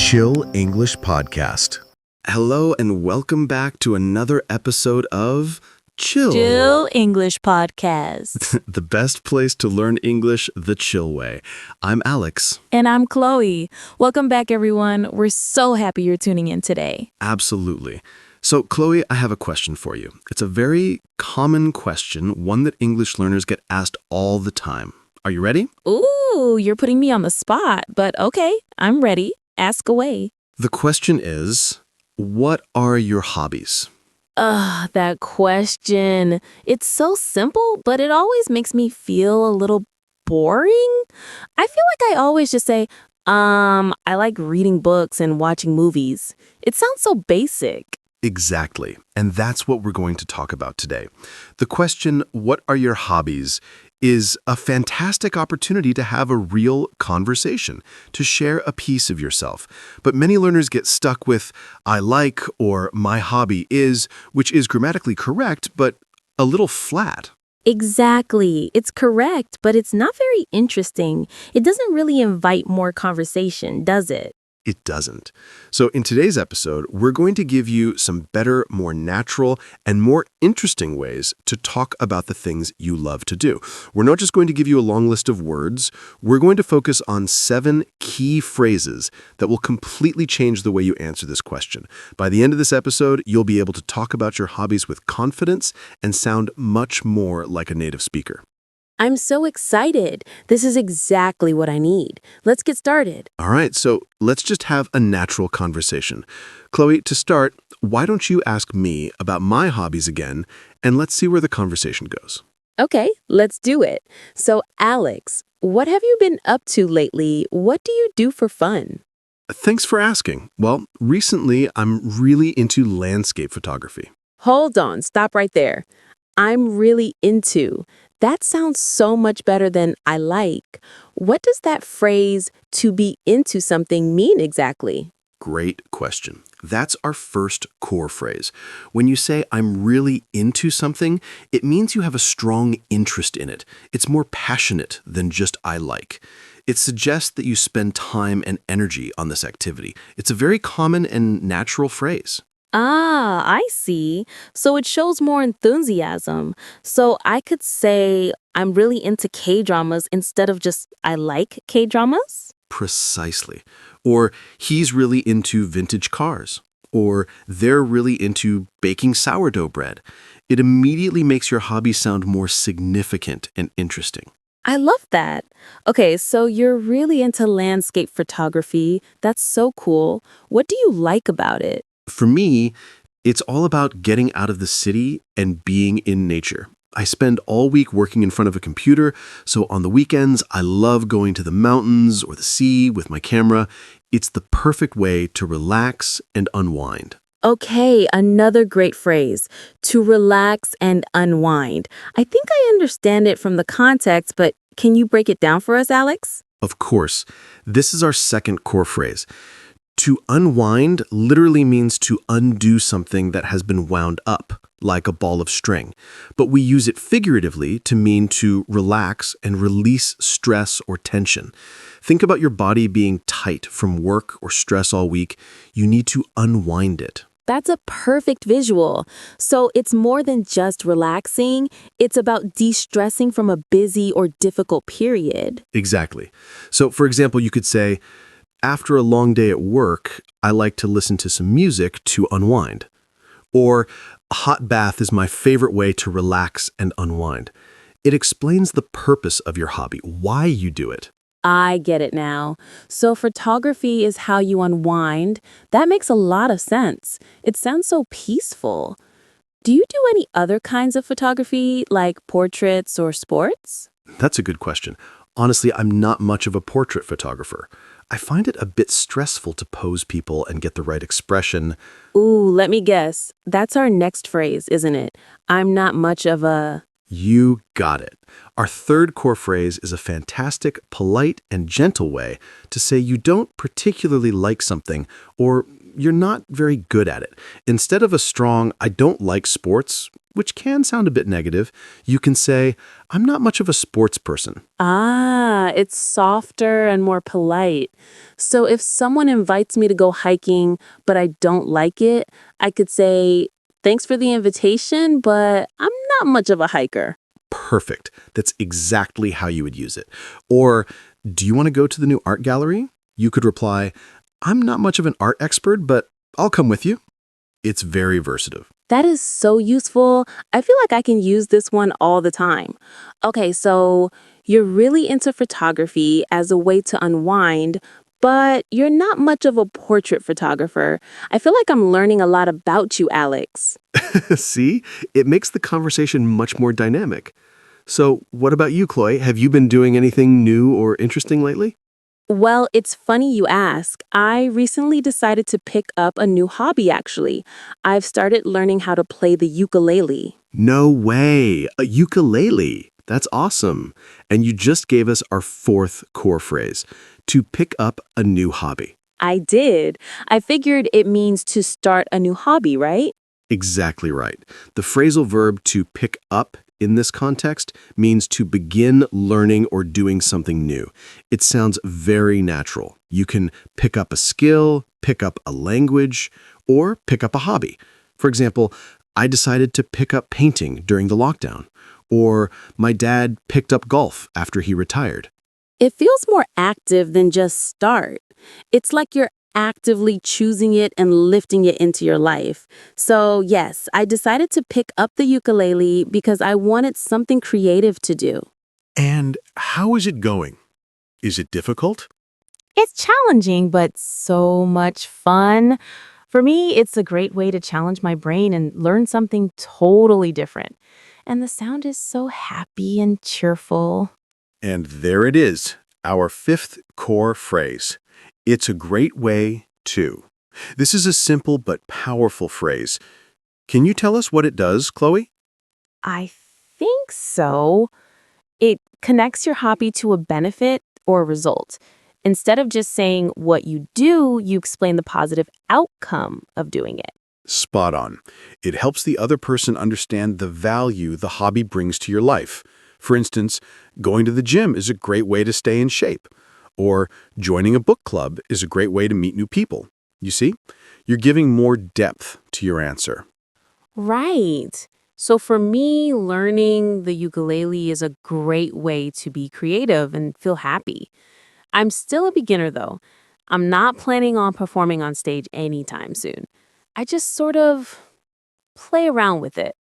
Chill English Podcast. Hello and welcome back to another episode of Chill English Podcast. The best place to learn English the chill way. I'm Alex. And I'm Chloe. Welcome back, everyone. We're so happy you're tuning in today. Absolutely. So, Chloe, I have a question for you. It's a very common question, one that English learners get asked all the time. Are you ready? Ooh, you're putting me on the spot, but okay, I'm ready. Ask away. The question is, what are your hobbies? That question. It's so simple, but it always makes me feel a little boring. I feel like I always just say, I like reading books and watching movies. It sounds so basic. Exactly. And that's what we're going to talk about today. The question, what are your hobbies, is a fantastic opportunity to have a real conversation, to share a piece of yourself. But many learners get stuck with, I like, or my hobby is, which is grammatically correct, but a little flat. Exactly. It's correct, but it's not very interesting. It doesn't really invite more conversation, does it? It doesn't. So in today's episode, we're going to give you some better, more natural, and more interesting ways to talk about the things you love to do. We're not just going to give you a long list of words. We're going to focus on 7 key phrases that will completely change the way you answer this question. By the end of this episode, you'll be able to talk about your hobbies with confidence and sound much more like a native speaker. I'm so excited. This is exactly what I need. Let's get started. All right, so let's just have a natural conversation. Chloe, to start, why don't you ask me about my hobbies again, and let's see where the conversation goes. Okay, let's do it. So, Alex, what have you been up to lately? What do you do for fun? Thanks for asking. Well, recently, I'm really into landscape photography. Hold on, stop right there. I'm really into. That sounds so much better than I like. What does that phrase, to be into something, mean exactly? Great question. That's our first core phrase. When you say, I'm really into something, it means you have a strong interest in it. It's more passionate than just I like. It suggests that you spend time and energy on this activity. It's a very common and natural phrase. Ah, I see. So it shows more enthusiasm. So I could say I'm really into K-dramas instead of just I like K-dramas? Precisely. Or he's really into vintage cars. Or they're really into baking sourdough bread. It immediately makes your hobby sound more significant and interesting. I love that. Okay, so you're really into landscape photography. That's so cool. What do you like about it? For me, it's all about getting out of the city and being in nature. I spend all week working in front of a computer, so on the weekends, I love going to the mountains or the sea with my camera. It's the perfect way to relax and unwind. Okay, another great phrase, to relax and unwind. I think I understand it from the context, but can you break it down for us, Alex? Of course, this is our second core phrase. To unwind literally means to undo something that has been wound up, like a ball of string. But we use it figuratively to mean to relax and release stress or tension. Think about your body being tight from work or stress all week. You need to unwind it. That's a perfect visual. So it's more than just relaxing. It's about de-stressing from a busy or difficult period. Exactly. So, for example, you could say, after a long day at work, I like to listen to some music to unwind. Or, a hot bath is my favorite way to relax and unwind. It explains the purpose of your hobby, why you do it. I get it now. So photography is how you unwind. That makes a lot of sense. It sounds so peaceful. Do you do any other kinds of photography, like portraits or sports? That's a good question. Honestly, I'm not much of a portrait photographer. I find it a bit stressful to pose people and get the right expression. Ooh, let me guess. That's our next phrase, isn't it? I'm not much of a... You got it. Our third core phrase is a fantastic, polite, and gentle way to say you don't particularly like something or you're not very good at it. Instead of a strong, I don't like sports, which can sound a bit negative, you can say, I'm not much of a sports person. Ah, it's softer and more polite. So if someone invites me to go hiking, but I don't like it, I could say, thanks for the invitation, but I'm not much of a hiker. Perfect. That's exactly how you would use it. Or, do you want to go to the new art gallery? You could reply, I'm not much of an art expert, but I'll come with you. It's very versatile. That is so useful. I feel like I can use this one all the time. Okay, so you're really into photography as a way to unwind, but you're not much of a portrait photographer. I feel like I'm learning a lot about you, Alex. See? It makes the conversation much more dynamic. So, what about you, Chloe? Have you been doing anything new or interesting lately? Well, it's funny you ask. I recently decided to pick up a new hobby, actually. I've started learning how to play the ukulele. No way! A ukulele! That's awesome. And you just gave us our fourth core phrase, to pick up a new hobby. I did. I figured it means to start a new hobby, right? Exactly right. The phrasal verb to pick up in this context means to begin learning or doing something new. It sounds very natural. You can pick up a skill, pick up a language, or pick up a hobby. For example, I decided to pick up painting during the lockdown, or my dad picked up golf after he retired. It feels more active than just start. It's like you're actively choosing it and lifting it into your life. So, yes, I decided to pick up the ukulele because I wanted something creative to do. And how is it going? Is it difficult? It's challenging, but so much fun. For me, it's a great way to challenge my brain and learn something totally different. And the sound is so happy and cheerful. And there it is, our fifth core phrase. It's a great way to. This is a simple but powerful phrase. Can you tell us what it does, Chloe? I think so. It connects your hobby to a benefit or result. Instead of just saying what you do, you explain the positive outcome of doing it. Spot on. It helps the other person understand the value the hobby brings to your life. For instance, going to the gym is a great way to stay in shape. Or joining a book club is a great way to meet new people. You see, you're giving more depth to your answer. Right. So for me, learning the ukulele is a great way to be creative and feel happy. I'm still a beginner though. I'm not planning on performing on stage anytime soon. I just sort of play around with it.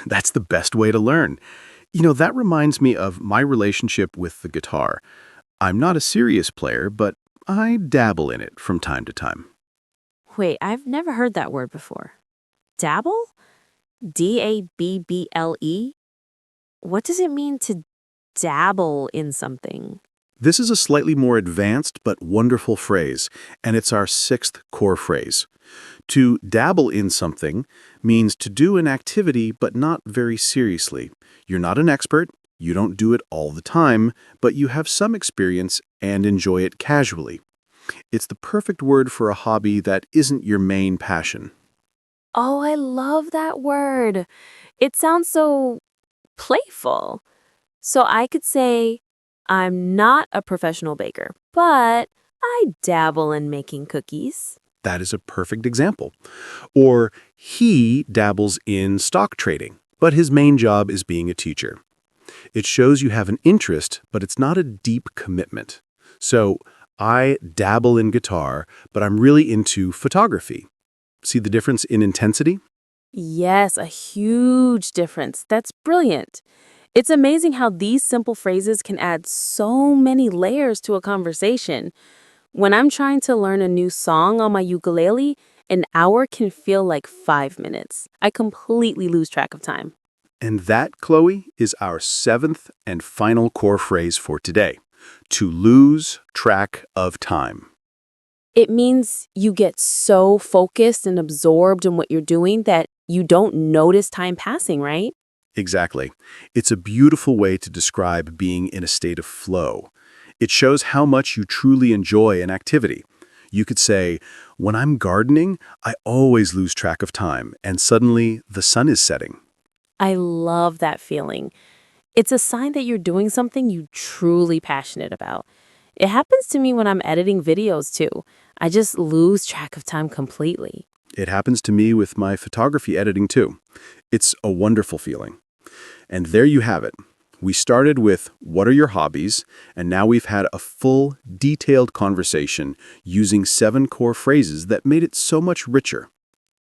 That's the best way to learn. That reminds me of my relationship with the guitar. I'm not a serious player, but I dabble in it from time to time. Wait, I've never heard that word before. Dabble? D-A-B-B-L-E? What does it mean to dabble in something? This is a slightly more advanced but wonderful phrase, and it's our sixth core phrase. To dabble in something means to do an activity but not very seriously. You're not an expert, you don't do it all the time, but you have some experience and enjoy it casually. It's the perfect word for a hobby that isn't your main passion. Oh, I love that word. It sounds so playful. So I could say, I'm not a professional baker, but I dabble in making cookies. That is a perfect example. Or he dabbles in stock trading, but his main job is being a teacher. It shows you have an interest, but it's not a deep commitment. So, I dabble in guitar, but I'm really into photography. See the difference in intensity? Yes, a huge difference. That's brilliant. It's amazing how these simple phrases can add so many layers to a conversation. When I'm trying to learn a new song on my ukulele, an hour can feel like 5 minutes. I completely lose track of time. And that, Chloe, is our seventh and final core phrase for today. To lose track of time. It means you get so focused and absorbed in what you're doing that you don't notice time passing, right? Exactly. It's a beautiful way to describe being in a state of flow. It shows how much you truly enjoy an activity. You could say, when I'm gardening, I always lose track of time, and suddenly the sun is setting. I love that feeling. It's a sign that you're doing something you're truly passionate about. It happens to me when I'm editing videos too. I just lose track of time completely. It happens to me with my photography editing too. It's a wonderful feeling. And there you have it. We started with what are your hobbies, and now we've had a full, detailed conversation using 7 core phrases that made it so much richer.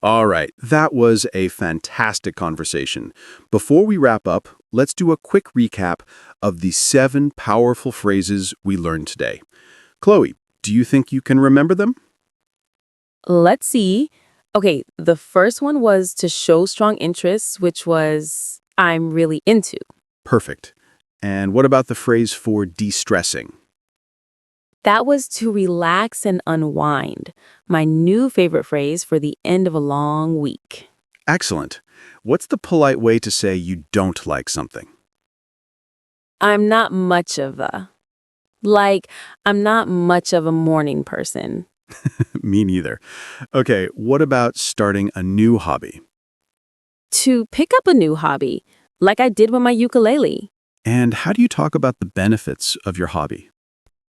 All right, that was a fantastic conversation. Before we wrap up, let's do a quick recap of the 7 powerful phrases we learned today. Chloe, do you think you can remember them? Let's see. Okay, the first one was to show strong interests, which was I'm really into. Perfect. And what about the phrase for de-stressing? That was to relax and unwind, my new favorite phrase for the end of a long week. Excellent. What's the polite way to say you don't like something? I'm not much of a. Like, I'm not much of a morning person. Me neither. Okay, what about starting a new hobby? To pick up a new hobby, like I did with my ukulele. And how do you talk about the benefits of your hobby?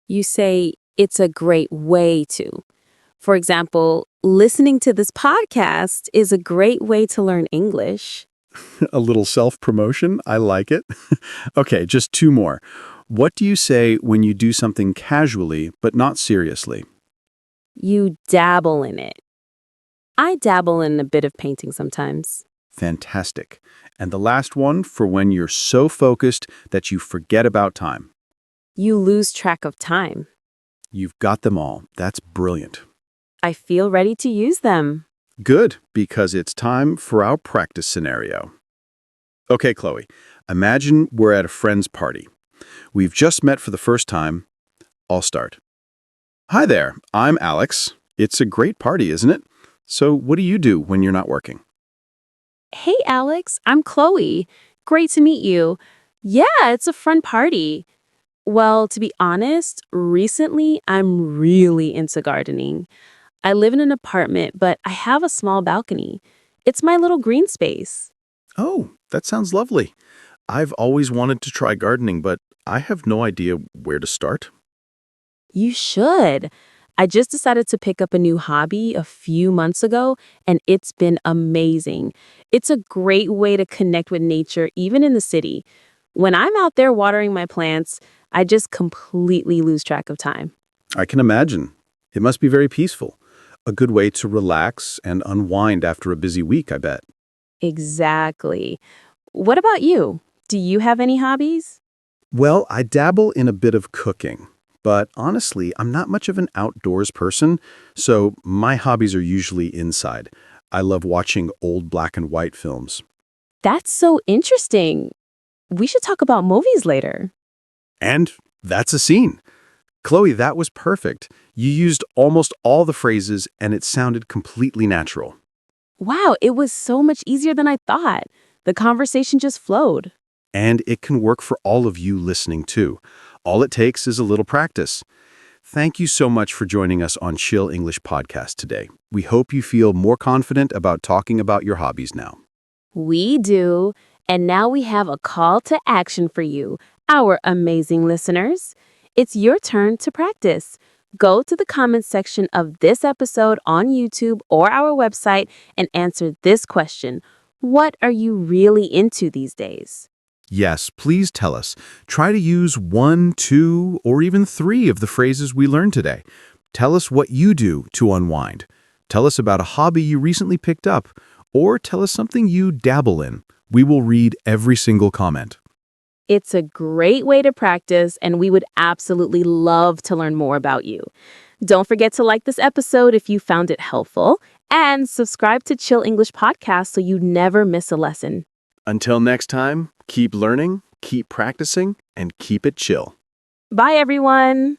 You say it's a great way to. For example, listening to this podcast is a great way to learn English. A little self-promotion? I like it. Okay, just 2 more. What do you say when you do something casually but not seriously? You dabble in it. I dabble in a bit of painting sometimes. Fantastic. And the last one for when you're so focused that you forget about time. You lose track of time. You've got them all. That's brilliant. I feel ready to use them. Good, because it's time for our practice scenario. Okay, Chloe, imagine we're at a friend's party. We've just met for the first time. I'll start. Hi there, I'm Alex. It's a great party, isn't it? So what do you do when you're not working? Hey, Alex, I'm Chloe. Great to meet you. Yeah, it's a fun party. Well, to be honest, recently I'm really into gardening. I live in an apartment, but I have a small balcony. It's my little green space. Oh, that sounds lovely. I've always wanted to try gardening, but I have no idea where to start. You should. I just decided to pick up a new hobby a few months ago, and it's been amazing. It's a great way to connect with nature, even in the city. When I'm out there watering my plants, I just completely lose track of time. I can imagine. It must be very peaceful. A good way to relax and unwind after a busy week, I bet. Exactly. What about you? Do you have any hobbies? Well, I dabble in a bit of cooking, but honestly, I'm not much of an outdoors person, so my hobbies are usually inside. I love watching old black and white films. That's so interesting. We should talk about movies later. And that's a scene. Chloe, that was perfect. You used almost all the phrases, and it sounded completely natural. Wow, it was so much easier than I thought. The conversation just flowed. And it can work for all of you listening too. All it takes is a little practice. Thank you so much for joining us on Chill English Podcast today. We hope you feel more confident about talking about your hobbies now. We do. And now we have a call to action for you, our amazing listeners. It's your turn to practice. Go to the comments section of this episode on YouTube or our website and answer this question. What are you really into these days? Yes, please tell us. Try to use 1, 2, or even 3 of the phrases we learned today. Tell us what you do to unwind. Tell us about a hobby you recently picked up, or tell us something you dabble in. We will read every single comment. It's a great way to practice, and we would absolutely love to learn more about you. Don't forget to like this episode if you found it helpful, and subscribe to Chill English Podcast so you never miss a lesson. Until next time, keep learning, keep practicing, and keep it chill. Bye, everyone.